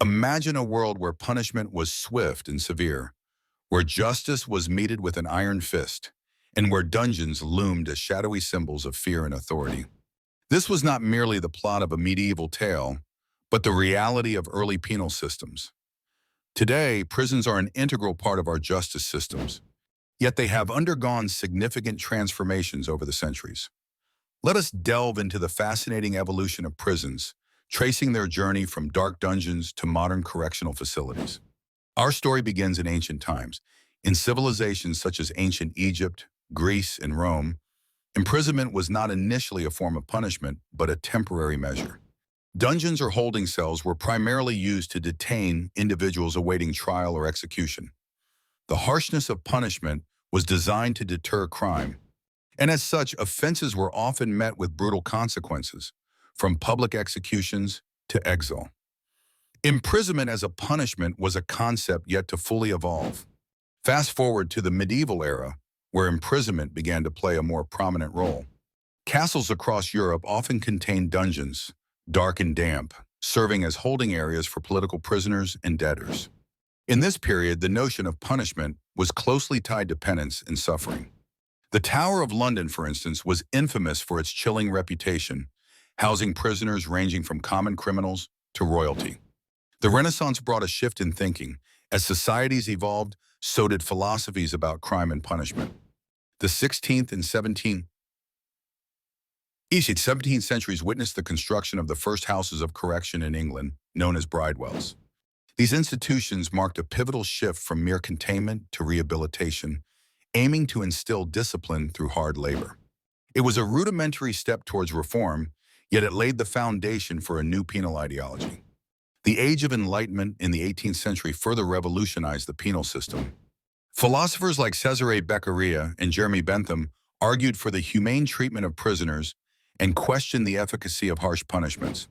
Imagine a world where punishment was swift and severe, where justice was meted with an iron fist, and where dungeons loomed as shadowy symbols of fear and authority. This was not merely the plot of a medieval tale, but the reality of early penal systems. Today, prisons are an integral part of our justice systems, yet they have undergone significant transformations over the centuries. Let us delve into the fascinating evolution of prisons, tracing their journey from dark dungeons to modern correctional facilities. Our story begins in ancient times. In civilizations such as ancient Egypt, Greece, and Rome, imprisonment was not initially a form of punishment, but a temporary measure. Dungeons or holding cells were primarily used to detain individuals awaiting trial or execution. The harshness of punishment was designed to deter crime, and as such, offenses were often met with brutal consequences, from public executions to exile. Imprisonment as a punishment was a concept yet to fully evolve. Fast forward to the medieval era, where imprisonment began to play a more prominent role. Castles across Europe often contained dungeons, dark and damp, serving as holding areas for political prisoners and debtors. In this period, the notion of punishment was closely tied to penance and suffering. The Tower of London, for instance, was infamous for its chilling reputation, housing prisoners ranging from common criminals to royalty. The Renaissance brought a shift in thinking. As societies evolved, so did philosophies about crime and punishment. The 16th and 17th centuries witnessed the construction of the first houses of correction in England, known as bridewells. These institutions marked a pivotal shift from mere containment to rehabilitation, aiming to instill discipline through hard labor. It was a rudimentary step towards reform, yet it laid the foundation for a new penal ideology. The Age of Enlightenment in the 18th century further revolutionized the penal system. Philosophers like Cesare Beccaria and Jeremy Bentham argued for the humane treatment of prisoners and questioned the efficacy of harsh punishments.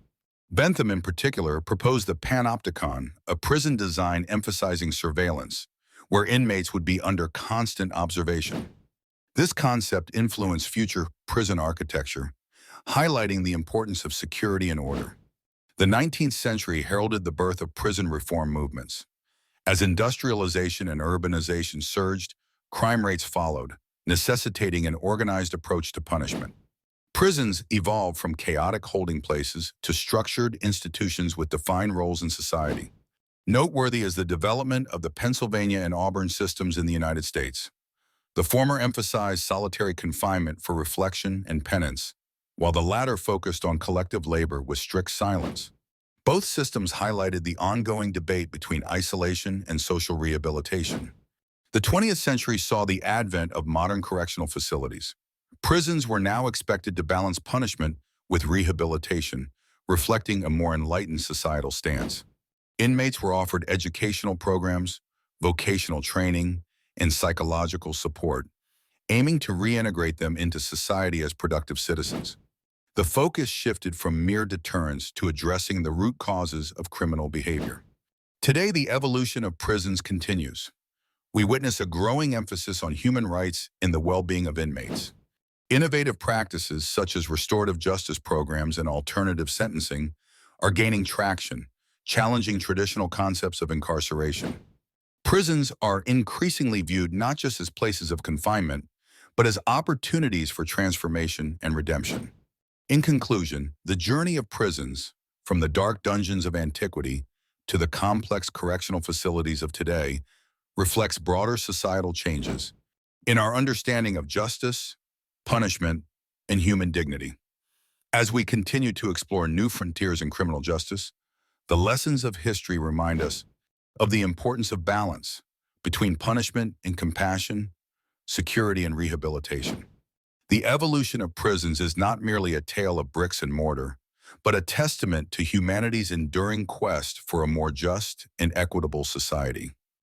Bentham, in particular, proposed the panopticon, a prison design emphasizing surveillance, where inmates would be under constant observation. This concept influenced future prison architecture, highlighting the importance of security and order. The 19th century heralded the birth of prison reform movements. As industrialization and urbanization surged, crime rates followed, necessitating an organized approach to punishment. Prisons evolved from chaotic holding places to structured institutions with defined roles in society. Noteworthy is the development of the Pennsylvania and Auburn systems in the United States. The former emphasized solitary confinement for reflection and penance, while the latter focused on collective labor with strict silence. Both systems highlighted the ongoing debate between isolation and social rehabilitation. The 20th century saw the advent of modern correctional facilities. Prisons were now expected to balance punishment with rehabilitation, reflecting a more enlightened societal stance. Inmates were offered educational programs, vocational training, and psychological support, aiming to reintegrate them into society as productive citizens. The focus shifted from mere deterrence to addressing the root causes of criminal behavior. Today, the evolution of prisons continues. We witness a growing emphasis on human rights and the well-being of inmates. Innovative practices such as restorative justice programs and alternative sentencing are gaining traction, challenging traditional concepts of incarceration. Prisons are increasingly viewed not just as places of confinement, but as opportunities for transformation and redemption. In conclusion, the journey of prisons, from the dark dungeons of antiquity to the complex correctional facilities of today, reflects broader societal changes in our understanding of justice, punishment, and human dignity. As we continue to explore new frontiers in criminal justice, the lessons of history remind us of the importance of balance between punishment and compassion, security and rehabilitation. The evolution of prisons is not merely a tale of bricks and mortar, but a testament to humanity's enduring quest for a more just and equitable society.